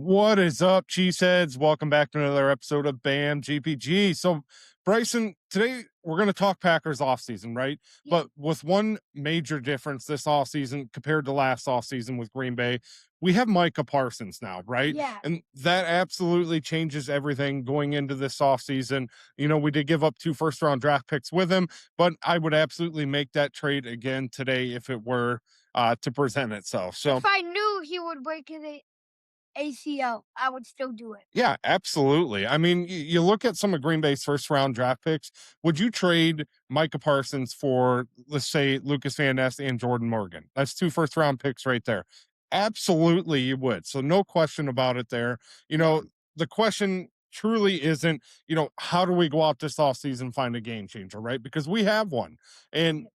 What is up, cheeseheads? Welcome back to another episode of BAM GPG. So, Bryson, today we're going to talk Packers offseason, right? Yeah. But with one major difference this offseason compared to last offseason with Green Bay, we have Micah Parsons now, right? Yeah. And that absolutely changes everything going into this offseason. You know, we did give up 2 first-round draft picks with him, but I would absolutely make that trade again today if it were to present itself. So, If I knew he would break his ACL, I would still do it. yeah, absolutely. I mean, you look at some of Green Bay's first round draft picks. Would you trade Micah Parsons for, let's say, Lucas Van Ness and Jordan Morgan? That's 2 first round picks right there. Absolutely, you would. So, no question about it there. You Yeah. know, the question truly isn't, how do we go out this offseason and find a game changer, right? Because we have one. And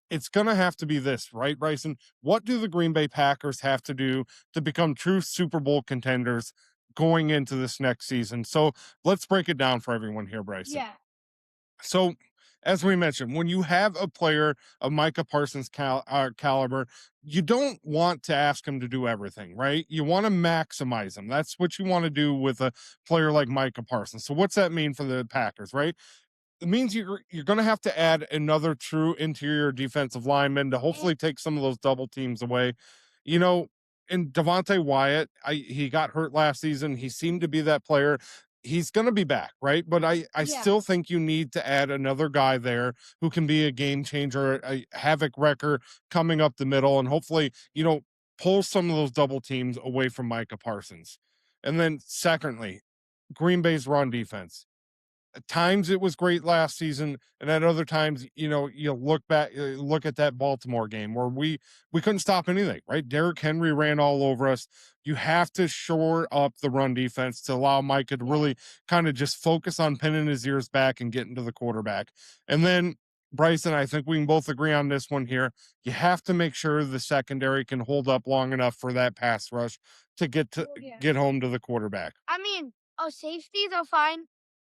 it's going to have to be this, right, Bryson? What do the Green Bay Packers have to do to become true Super Bowl contenders going into this next season? So let's break it down for everyone here, Bryson. Yeah. So, as we mentioned, when you have a player of Micah Parsons caliber, you don't want to ask him to do everything, right? You want to maximize him. That's what you want to do with a player like Micah Parsons. So, what's that mean for the Packers, right? It means you're going to have to add another true interior defensive lineman to And hopefully take some of those double teams away. You know, and Devontae Wyatt, he got hurt last season. He seemed to be that player. He's going to be back, right? But I yeah. still think you need to add another guy there who can be a game changer, a havoc wrecker coming up the middle, and hopefully, pull some of those double teams away from Micah Parsons. And then, secondly, Green Bay's run defense. At times it was great last season, and at other times, you look back, look at that Baltimore game where we couldn't stop anything, right? Derrick Henry ran all over us. You have to shore up the run defense to allow Micah to Yeah. really kind of just focus on pinning his ears back and getting to the quarterback. And then Bryson, I think we can both agree on this one here. You have to make sure the secondary can hold up long enough for that pass rush to Oh, yeah. get home to the quarterback. I mean, our safeties are fine.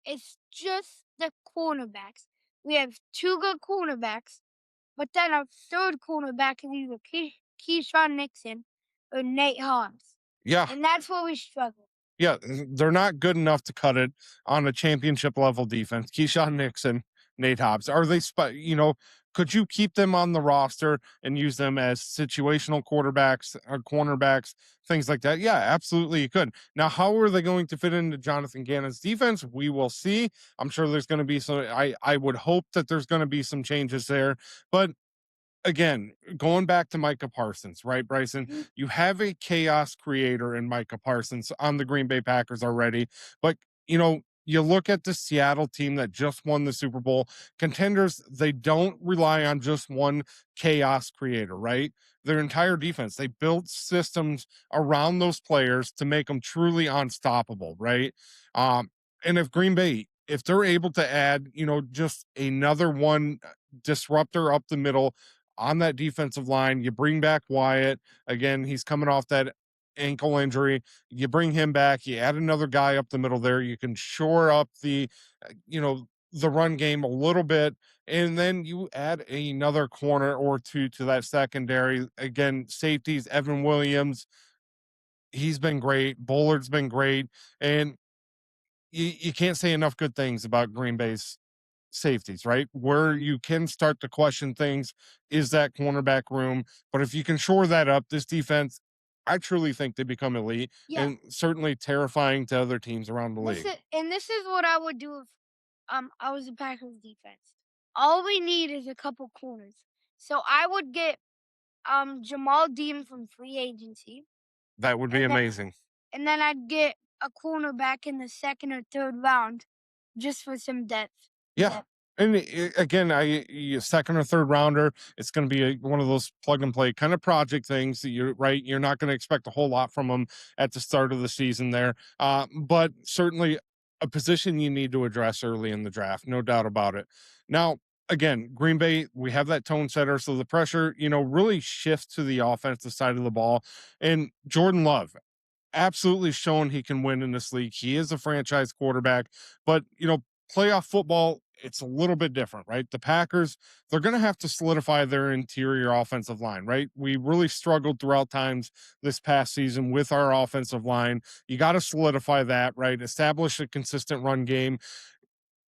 It's just the cornerbacks. We have two good cornerbacks, but then our third cornerback is either Keyshawn Nixon or Nate Hobbs. Yeah, And that's where we struggle. Yeah, they're not good enough to cut it on a championship level defense. Keyshawn Nixon, Nate Hobbs. Are they, could you keep them on the roster and use them as situational quarterbacks or cornerbacks, things like that? Yeah, absolutely, you could. Now, how are they going to fit into Jonathan Gannon's defense? We will see. I'm sure there's going to be some, I would hope that there's going to be some changes there, but again, going back to Micah Parsons, right, Bryson? Mhm. You have a chaos creator in Micah Parsons on the Green Bay Packers already. But, you look at the Seattle team that just won the Super Bowl, contenders, they don't rely on just one chaos creator, right? Their entire defense, they build systems around those players to make them truly unstoppable, right? And if Green Bay, if they're able to add, just another one disruptor up the middle on that defensive line. You bring back Wyatt. Again, he's coming off that ankle injury. You bring him back. You add another guy up the middle there. You can shore up the run game a little bit. And then you add another corner or two to that secondary. Again, safeties, Evan Williams, he's been great. Bullard's been great. And you can't say enough good things about Green Bay's safeties, right? Where you can start to question things is that cornerback room. But if you can shore that up, this defense, I truly think they become elite Yeah. and certainly terrifying to other teams around the league. This is what I would do if I was the Packers defense. All we need is a couple corners. So I would get Jamal Dean from free agency. That would be And then amazing. and then I'd get a cornerback in the second or third round just for some depth. Yeah. Depth. And again, second or third rounder, it's going to be one of those plug and play kind of project things. That you're right. You're not going to expect a whole lot from them at the start of the season there, but certainly a position you need to address early in the draft, no doubt about it. Now, again, Green Bay, we have that tone setter, so the pressure, really shifts to the offensive side of the ball, and Jordan Love absolutely shown he can win in this league. He is a franchise quarterback, but playoff football it's a little bit different, right? The Packers, they're going to have to solidify their interior offensive line, right? We really struggled throughout times this past season with our offensive line. You got to solidify that, right? Establish a consistent run game.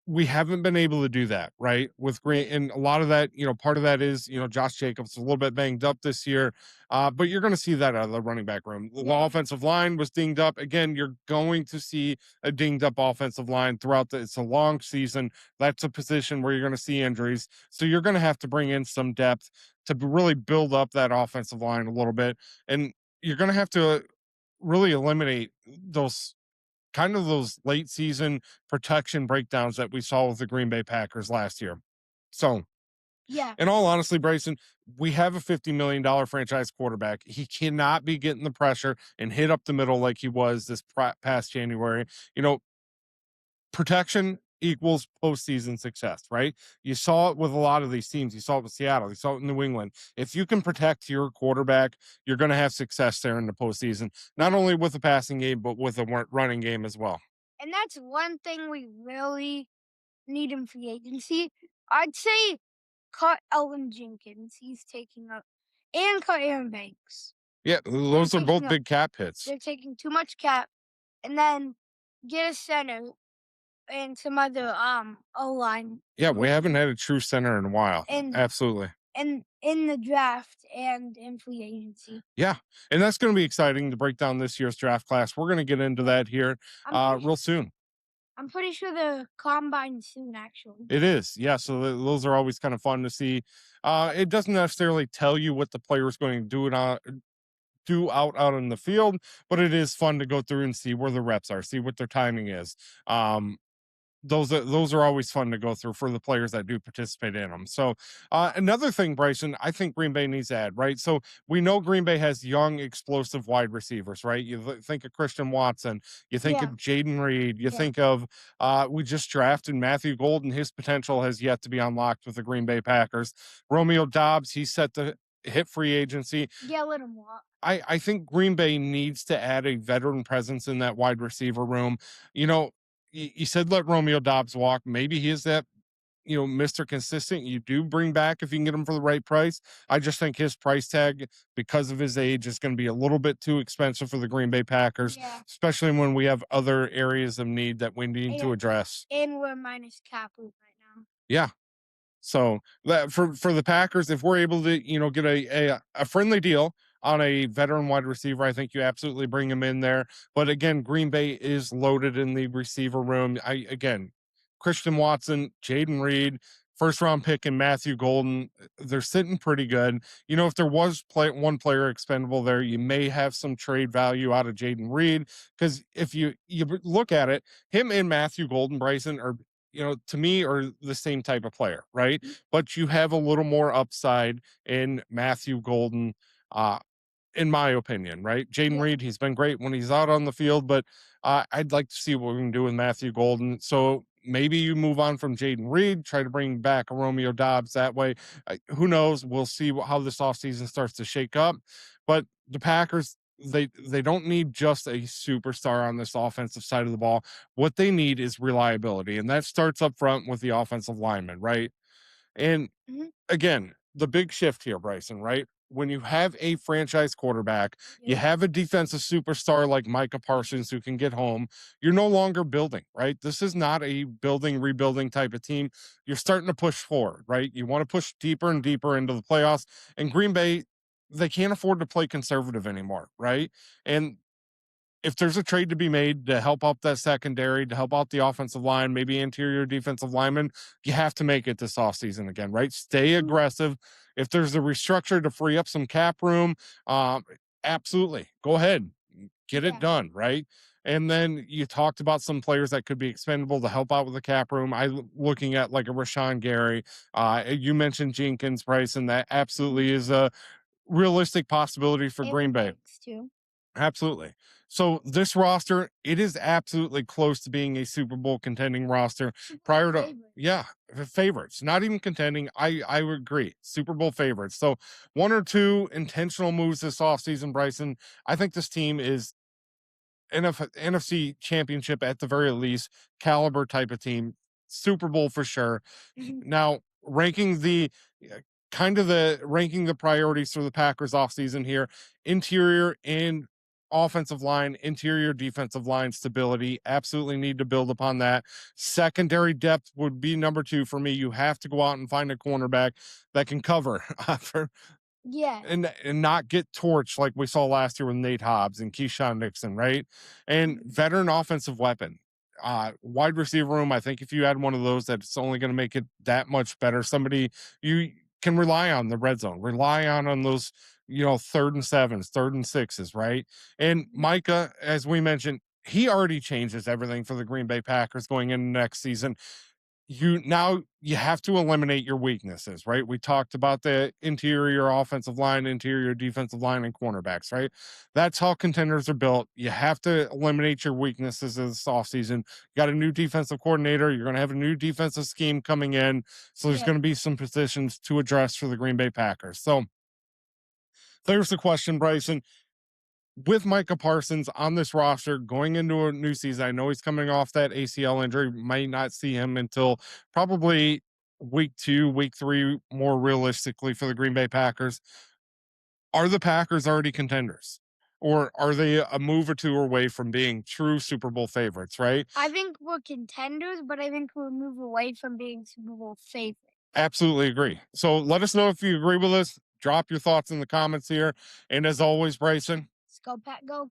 We haven't been able to do that, right? With Grant, and a lot of that, part of that is, Josh Jacobs a little bit banged up this year, but you're going to see that out of the running back room. The Yeah. offensive line was dinged up again. You're going to see a dinged up offensive line throughout the. It's a long season. That's a position where you're going to see injuries, so you're going to have to bring in some depth to really build up that offensive line a little bit, and you're going to have to really eliminate those late season protection breakdowns that we saw with the Green Bay Packers last year. So, Yeah. in all honesty, Bryson, we have a $50 million franchise quarterback. He cannot be getting the pressure and hit up the middle like he was this past January. You know, protection equals postseason success, right? You saw it with a lot of these teams. You saw it with Seattle. You saw it in New England. If you can protect your quarterback, you're going to have success there in the postseason, not Yeah. only with the passing game, but with the running game as well. And that's one thing we really need in free agency. I'd say cut Elvin Jenkins. He's taking up, and cut Aaron Banks. Yeah, They're those are taking both up. big cap hits. They're taking too much cap, and then get a center and some other O line Yeah, we haven't rookie had a true center in a while. and Absolutely. in the draft and in free agency. Yeah, and that's gonna be exciting to break down this year's draft class. We're gonna get into that here, I'm pretty real soon. I'm pretty sure the combine soon actually. It is, yeah, so those are always kind of fun to see. It doesn't necessarily tell you what the player is going to do out in the field, but it is fun to go through and see where the reps are, see what their timing is. Um, those are always fun to go through for the players that do participate in them. So another thing, Bryson, I think Green Bay needs to add, right? So we know Green Bay has young, explosive wide receivers, right? You think of Christian Watson, you think of Yeah, Jaden Reed, you yeah. think of we just drafted Matthew Golden. His potential has yet to be unlocked with the Green Bay Packers. Romeo Dobbs, he's set to hit free agency. Yeah, let him walk. I think Green Bay needs to add a veteran presence in that wide receiver room. You know, you said let Romeo Dobbs walk. Maybe he is that, Mr. Consistent. You do bring back if you can get him for the right price. I just think his price tag, because of his age, is going to be a little bit too expensive for the Green Bay Packers, Yeah. especially when we have other areas of need that we need to And, address. and we're minus cap room right now. Yeah. So that for the Packers, if we're able to, get a friendly deal on a veteran wide receiver, I think you absolutely bring him in there. But again, Green Bay is loaded in the receiver room. Christian Watson, Jaden Reed, first round pick, and Matthew Golden, they're sitting pretty good. If there was one player expendable there, you may have some trade value out of Jaden Reed, because if you look at it, him and Matthew Golden, Bryson, are, to me, are the same type of player, right? But you have a little more upside in Matthew Golden, uh, in my opinion, right? Jaden Yeah. Reed, he's been great when he's out on the field, but I'd like to see what we can do with Matthew Golden. So maybe you move on from Jaden Reed, try to bring back a Romeo Dobbs that way. Who knows? We'll see how this offseason starts to shake up. But the Packers, they don't need just a superstar on this offensive side of the ball. What they need is reliability, and that starts up front with the offensive lineman, right? And Mhm. again, the big shift here, Bryson, right? When you have a franchise quarterback, you Yeah. have a defensive superstar like Micah Parsons who can get home, you're no longer building, right? This is not a building, rebuilding type of team. You're starting to push forward, right? You want to push deeper and deeper into the playoffs. And Green Bay, they can't afford to play conservative anymore, right? And if there's a trade to be made to help out that secondary, to help out the offensive line, maybe interior defensive lineman, you have to make it this offseason again, right? Stay Mhm. aggressive. If there's a restructure to free up some cap room, absolutely go ahead, get it Yeah. done, right? And then you talked about some players that could be expendable to help out with the cap room. Looking at like a Rashawn Gary. You mentioned Jenkins, Price, and that Mhm. absolutely is a realistic possibility for Green Aaron Bay. Banks too. Absolutely. So this roster, it is absolutely close to being a Super Bowl contending roster Super Bowl prior to, favorite. yeah, favorites, not even contending. I would agree. Super Bowl favorites. So one or two intentional moves this offseason, Bryson. I think this team is NFC championship at the very least caliber type of team. Super Bowl for sure. Mhm. Now, ranking the ranking the priorities for the Packers offseason here, interior and offensive line, interior defensive line stability. Absolutely need to build upon that. Secondary depth would be number two for me. You have to go out and find a cornerback that can cover for Yeah. and not get torched like we saw last year with Nate Hobbs and Keyshawn Nixon, right? And Mhm. veteran offensive weapon. Wide receiver room, I think if you add one of those, that's only going to make it that much better. Somebody you can rely on the red zone, rely on those, third and sevens, third and sixes, right? And Mhm. Micah, as we mentioned, he already changes everything for the Green Bay Packers going into next season. You have to eliminate your weaknesses, right? We talked about the interior offensive line, interior defensive line, and cornerbacks, right? That's how contenders are built. You have to eliminate your weaknesses this offseason. You got a new defensive coordinator. You're going to have a new defensive scheme coming in. So there's Yeah. going to be some positions to address for the Green Bay Packers. So there's the question, Bryson, with Micah Parsons on this roster going into a new season. I know he's coming off that ACL injury, might not see him until probably week two, week three, more realistically for the Green Bay Packers. Are the Packers already contenders? Or are they a move or two away from being true Super Bowl favorites, right? I think we're contenders, but I think we'll move away from being Super Bowl favorite. Absolutely agree. So let us know if you agree with us. Drop your thoughts in the comments here. And as always, Bryson, Let's go, Pat, go.